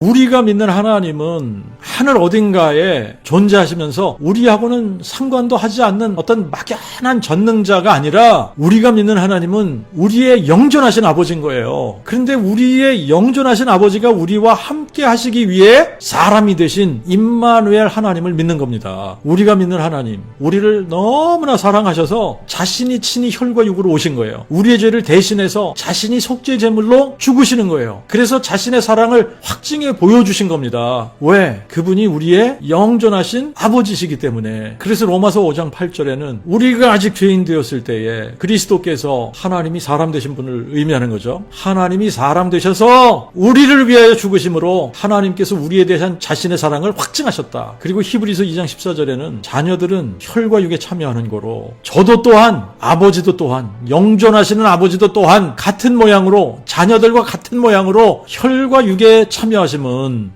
우리가 믿는 하나님은 하늘 어딘가에 존재하시면서 우리하고는 상관도 하지 않는 어떤 막연한 전능자가 아니라 우리가 믿는 하나님은 우리의 영존하신 아버지인 거예요. 그런데 우리의 영존하신 아버지가 우리와 함께 하시기 위해 사람이 되신 임마누엘 하나님을 믿는 겁니다. 우리가 믿는 하나님, 우리를 너무나 사랑하셔서 자신이 친히 혈과 육으로 오신 거예요. 우리의 죄를 대신해서 자신이 속죄 제물로 죽으시는 거예요. 그래서 자신의 사랑을 확증해 보여주신 겁니다. 왜? 그분이 우리의 영존하신 아버지시기 때문에. 그래서 로마서 5장 8절에는 우리가 아직 죄인 되었을 때에 그리스도께서 하나님이 사람 되신 분을 의미하는 거죠. 하나님이 사람 되셔서 우리를 위하여 죽으심으로 하나님께서 우리에 대한 자신의 사랑을 확증하셨다. 그리고 히브리서 2장 14절에는 자녀들은 혈과 육에 참여하는 거로 저도 또한 아버지도 또한 영존하시는 아버지도 또한 같은 모양으로 자녀들과 같은 모양으로 혈과 육에 참여하시면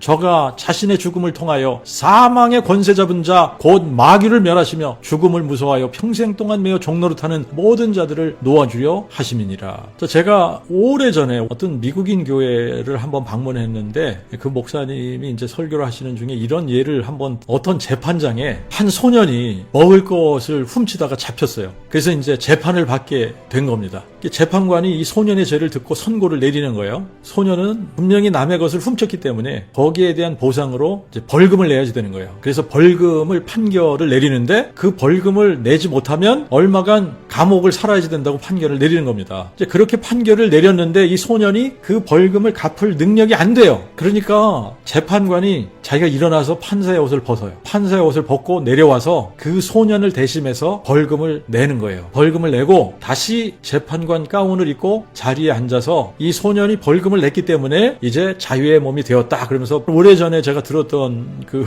저가 자신의 죽음을 통하여 사망의 권세 잡은 자 곧 마귀를 멸하시며 죽음을 무서워하여 평생 동안 매어 종로를 타는 모든 자들을 놓아주려 하심이니라. 제가 오래전에 어떤 미국인 교회를 한번 방문했는데 그 목사님이 이제 설교를 하시는 중에 이런 예를 한번 어떤 재판장에 한 소년이 먹을 것을 훔치다가 잡혔어요. 그래서 이제 재판을 받게 된 겁니다. 재판관이 이 소년의 죄를 듣고 선고를 내리는 거예요. 소년은 분명히 남의 것을 훔쳤기 때문에 거기에 대한 보상으로 이제 벌금을 내야지 되는 거예요. 그래서 벌금을 판결을 내리는데 그 벌금을 내지 못하면 얼마간 감옥을 살아야지 된다고 판결을 내리는 겁니다. 이제 그렇게 판결을 내렸는데 이 소년이 그 벌금을 갚을 능력이 안 돼요. 그러니까 재판관이 자기가 일어나서 판사의 옷을 벗어요. 판사의 옷을 벗고 내려와서 그 소년을 대신해서 벌금을 내는 거예요. 벌금을 내고 다시 재판관 가운을 입고 자리에 앉아서 이 소년이 벌금을 냈기 때문에 이제 자유의 몸이 되었다. 그러면서 오래전에 제가 들었던 그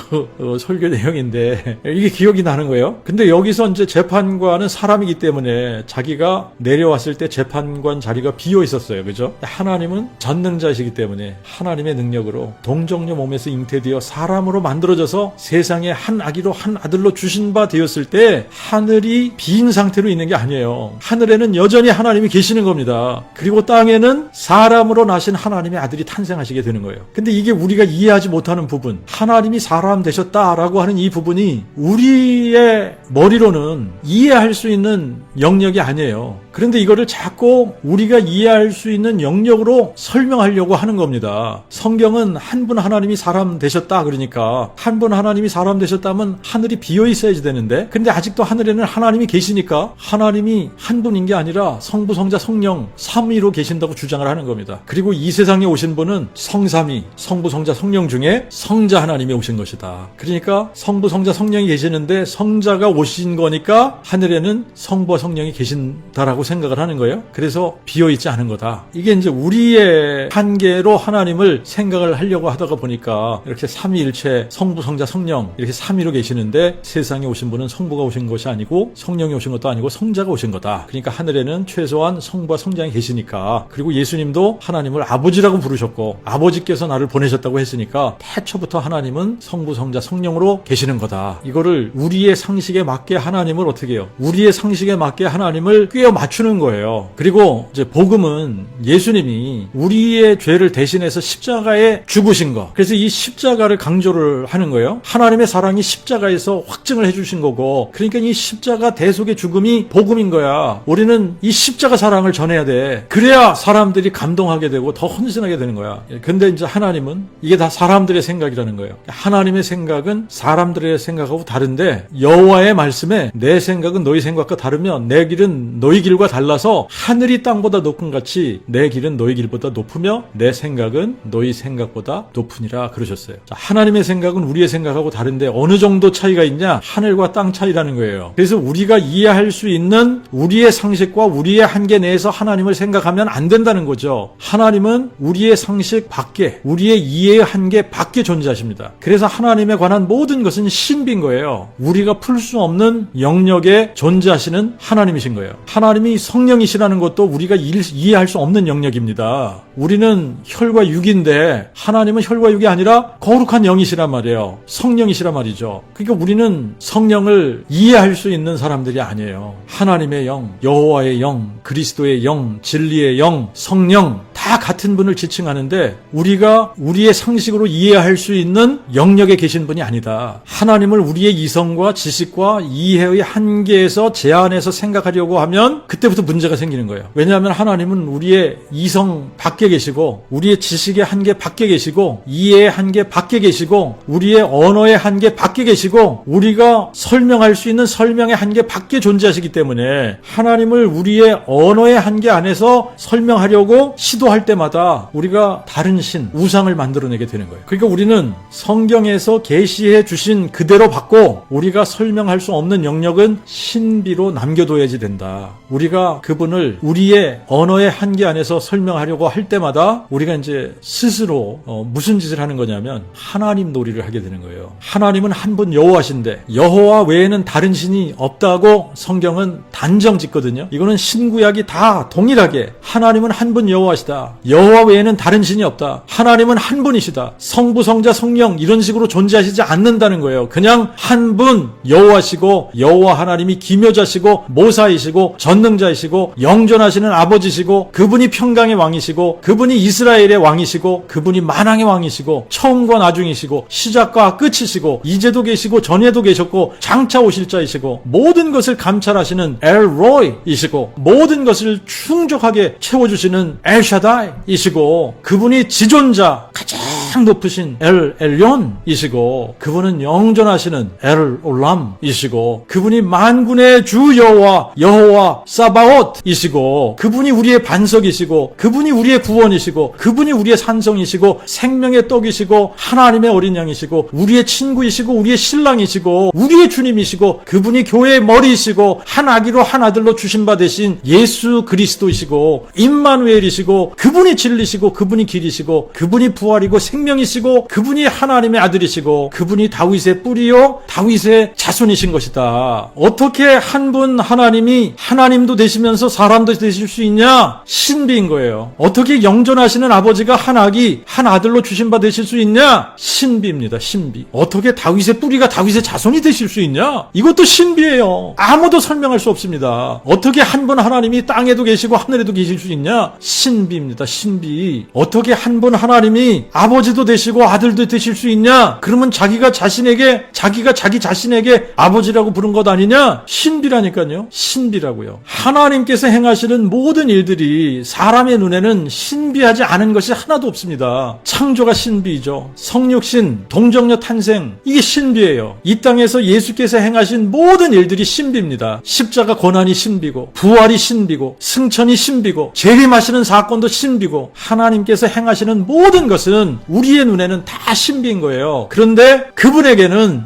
설교 내용인데 이게 기억이 나는 거예요. 근데 여기서 이제 재판관은 사람이기 때문에 자기가 내려왔을 때 재판관 자리가 비어 있었어요. 그죠? 하나님은 전능자이시기 때문에 하나님의 능력으로 동정녀 몸에서 잉태되어 사람으로 만들어져서 세상에 한 아기로 한 아들로 주신 바 되었을 때 하늘이 빈 상태로 있는 게 아니에요. 하늘에는 여전히 하나님이 계시는 겁니다. 그리고 땅에는 사람으로 나신 하나님의 아들이 탄생하시게 되는 거예요. 근데 이게 우리가 이해하지 못하는 부분, 하나님이 사람 되셨다라고 하는 이 부분이 우리의 머리로는 이해할 수 있는 영역이 아니에요. 그런데 이거를 자꾸 우리가 이해할 수 있는 영역으로 설명하려고 하는 겁니다. 성경은 한 분 하나님이 사람 되셨다 그러니까 한 분 하나님이 사람 되셨다면 하늘이 비어 있어야지 되는데 근데 아직도 하늘에는 하나님이 계시니까 하나님이 한 분인 게 아니라 성부, 성자, 성령 삼위로 계신다고 주장을 하는 겁니다. 그리고 이 세상에 오신 분은 성삼위, 성부, 성자, 성령 중에 성자 하나님이 오신 것이다. 그러니까 성부, 성자, 성령이 계시는데 성자가 오신 거니까 하늘에는 성부와 성령이 계신다라고 생각을 하는 거예요. 그래서 비어있지 않은 거다. 이게 이제 우리의 한계로 하나님을 생각을 하려고 하다가 보니까 이렇게 삼위일체 성부, 성자, 성령 이렇게 삼위로 계시는데 세상에 오신 분은 성부가 오신 것이 아니고 성령이 오신 것도 아니고 성자가 오신 거다. 그러니까 하늘에는 최소한 성부와 성장이 계시니까 그리고 예수님도 하나님을 아버지라고 부르셨고 아버지께서 나를 보내셨다고 했으니까 태초부터 하나님은 성부, 성자, 성령으로 계시는 거다. 이거를 우리의 상식에 맞게 하나님을 어떻게 해요? 우리의 상식에 맞게 하나님을 꿰어 맞추는 거예요. 그리고 이제 복음은 예수님이 우리의 죄를 대신해서 십자가에 죽으신 거. 그래서 이 십자가를 강조를 하는 거예요. 하나님의 사랑이 십자가에서 확증을 해주신 거고 그러니까 이 십자가 대속의 죽음이 복음인 거야. 우리는 이 십자가 사랑을 전해야 돼. 그래야 사람들이 감동하게 되고 더 헌신하게 되는 거야. 근데 이제 하나님은 이게 다 사람들의 생각이라는 거예요. 하나님의 생각은 사람들의 생각하고 다른데 여호와의 말씀에 내 생각은 너희 생각과 다르면 내 길은 너희 길과 달라서 하늘이 땅보다 높은 같이 내 길은 너희 길보다 높으며 내 생각은 너희 생각보다 높으니라 그러셨어요. 자, 하나님의 생각은 우리의 생각하고 다른데 어느 정도 차이가 있냐? 하늘과 땅 차이라는 거예요. 그래서 우리가 이해할 수 있는 우리의 상식과 우리의 한계 내에서 하나님을 생각하면 안 된다는 거죠. 하나님은 우리의 상식 밖에 우리의 이해의 한계 밖에 존재하십니다. 그래서 하나님에 관한 모든 것은 신비인 거예요. 우리가 풀 수 없는 영역에 존재하시는 하나님이신 거예요. 하나님이 하나님이 성령이시라는 것도 우리가 이해할 수 없는 영역입니다. 우리는 혈과 육인데 하나님은 혈과 육이 아니라 거룩한 영이시란 말이에요. 성령이시란 말이죠. 그러니까 우리는 성령을 이해할 수 있는 사람들이 아니에요. 하나님의 영, 여호와의 영, 그리스도의 영, 진리의 영, 성령 다 같은 분을 지칭하는데 우리가 우리의 상식으로 이해할 수 있는 영역에 계신 분이 아니다. 하나님을 우리의 이성과 지식과 이해의 한계에서 제한해서 생각하려고 하면 그때부터 문제가 생기는 거예요. 왜냐하면 하나님은 우리의 이성 밖에 계시고 우리의 지식의 한계 밖에 계시고 이해의 한계 밖에 계시고 우리의 언어의 한계 밖에 계시고 우리가 설명할 수 있는 설명의 한계 밖에 존재하시기 때문에 하나님을 우리의 언어의 한계 안에서 설명하려고 시도할 때마다 우리가 다른 신, 우상을 만들어내게 되는 거예요. 그러니까 우리는 성경에서 계시해 주신 그대로 받고 우리가 설명할 수 없는 영역은 신비로 남겨둬야지 된다. 우리가 그분을 우리의 언어의 한계 안에서 설명하려고 할 때마다 우리가 이제 스스로 무슨 짓을 하는 거냐면 하나님 놀이를 하게 되는 거예요. 하나님은 한 분 여호와신데 여호와 외에는 다른 신이 없다고 성경은 단정 짓거든요. 이거는 신구약이 다 동일하게 하나님은 한 분 여호와시다. 여호와 외에는 다른 신이 없다. 하나님은 한 분이시다. 성부, 성자, 성령 이런 식으로 존재하시지 않는다는 거예요. 그냥 한 분 여호와시고 여호와 하나님이 기묘자시고 모사이시고 전능자이시고 영존하시는 아버지시고 그분이 평강의 왕이시고 그분이 이스라엘의 왕이시고 그분이 만왕의 왕이시고 처음과 나중이시고 시작과 끝이시고 이제도 계시고 전에도 계셨고 장차 오실 자이시고 모든 것을 감찰하시는 엘로이이시고 모든 것을 충족하게 채워주시는 엘샤다이이시고 그분이 지존자 가장 높으신 엘엘론이시고 그분은 영존하시는 엘올람이시고 그분이 만군의 주 여호와 사바옷이시고 그분이 우리의 반석이시고 그분이 우리의 구원이시고 그분이 우리의 산성이시고 생명의 떡이시고 하나님의 어린 양이시고 우리의 친구이시고 우리의 신랑이시고 우리의 주님이시고 그분이 교회의 머리이시고 한 아기로 한 아들로 주신 바 되신 예수 그리스도이시고 임마누엘이시고 그분이 진리시고 그분이 길이시고 그분이 부활이고 생명이시고 그분이 하나님의 아들이시고 그분이 다윗의 뿌리요 다윗의 자손이신 것이다. 어떻게 한 분 하나님이 하나님도 되시면서 사람도 되실 수 있냐? 신비인 거예요. 어떻게 영존하시는 아버지가 한 아기 한 아들로 주신 바 되실 수 있냐? 신비입니다. 신비. 어떻게 다윗의 뿌리가 다윗의 자손이 되실 수 있냐? 이것도 신비예요. 아무도 설명할 수 없습니다. 어떻게 한 분 하나님이 땅에도 계시고 하늘에도 계실 수 있냐? 신비입니다. 신비. 어떻게 한 분 하나님이 아버지도 되시고 아들도 되실 수 있냐? 그러면 자기가 자기 자신에게 아버지라고 부른 것 아니냐? 신비라니까요. 신비라고요. 하나님께서 행하시는 모든 일들이 사람의 눈에는 신비하지 않은 것이 하나도 없습니다. 창조가 신비이죠. 성육신, 동정녀 탄생, 이게 신비예요. 이 땅에서 예수께서 행하신 모든 일들이 신비입니다. 십자가 고난이 신비고, 부활이 신비고, 승천이 신비고, 재림하시는 사건도 신비고, 하나님께서 행하시는 모든 것은 우리의 눈에는 다 신비인 거예요. 그런데 그분에게는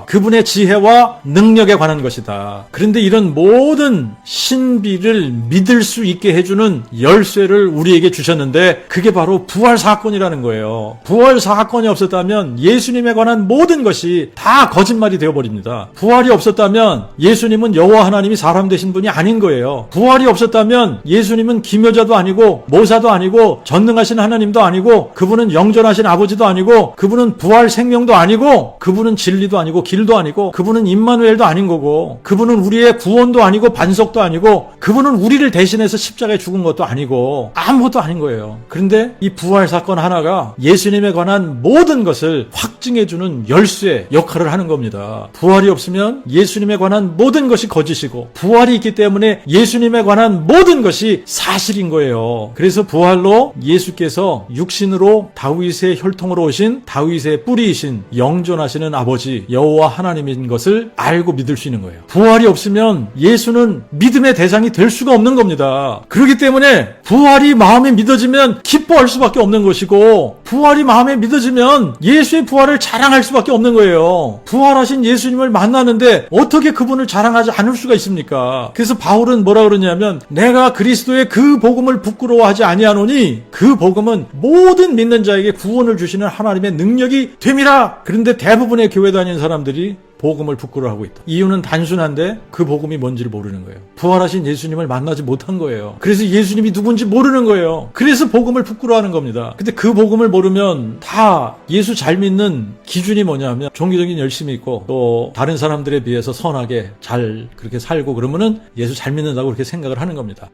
그분의 지혜와 능력에 관한 것이다. 그런데 이런 모든 신비를 믿을 수 있게 해주는 열쇠를 우리에게 주셨는데 그게 바로 부활 사건이라는 거예요. 부활 사건이 없었다면 예수님에 관한 모든 것이 다 거짓말이 되어버립니다. 부활이 없었다면 예수님은 여호와 하나님이 사람 되신 분이 아닌 거예요. 부활이 없었다면 예수님은 기묘자도 아니고 모사도 아니고 전능하신 하나님도 아니고 그분은 영존하신 아버지도 아니고 그분은 부활 생명도 아니고 그분은 진리도 아니고 길도 아니고 그분은 임마누엘도 아닌 거고 그분은 우리의 구원도 아니고 반석도 아니고 그분은 우리를 대신해서 십자가에 죽은 것도 아니고 아무것도 아닌 거예요. 그런데 이 부활 사건 하나가 예수님에 관한 모든 것을 확증해주는 열쇠 역할을 하는 겁니다. 부활이 없으면 예수님에 관한 모든 것이 거짓이고 부활이 있기 때문에 예수님에 관한 모든 것이 사실인 거예요. 그래서 부활로 예수께서 육신으로 다윗의 혈통으로 오신 다윗의 뿌리이신 영존하시는 아버지 여호와 하나님인 것을 알고 믿을 수 있는 거예요. 부활이 없으면 예수는 믿음의 대상이 될 수가 없는 겁니다. 그렇기 때문에 부활이 마음에 믿어지면 기뻐할 수밖에 없는 것이고 부활이 마음에 믿어지면 예수의 부활을 자랑할 수밖에 없는 거예요. 부활하신 예수님을 만나는데 어떻게 그분을 자랑하지 않을 수가 있습니까? 그래서 바울은 뭐라 그러냐면 내가 그리스도의 그 복음을 부끄러워하지 아니하노니 그 복음은 모든 믿는 자에게 구원을 주시는 하나님의 능력이 됨이라. 그런데 대부분의 교회 다니는 사람들이 복음을 부끄러워하고 있다. 이유는 단순한데 그 복음이 뭔지를 모르는 거예요. 부활하신 예수님을 만나지 못한 거예요. 그래서 예수님이 누군지 모르는 거예요. 그래서 복음을 부끄러워하는 겁니다. 근데 그 복음을 모르면 다 예수 잘 믿는 기준이 뭐냐면 종교적인 열심이 있고 또 다른 사람들에 비해서 선하게 잘 그렇게 살고 그러면은 예수 잘 믿는다고 그렇게 생각을 하는 겁니다.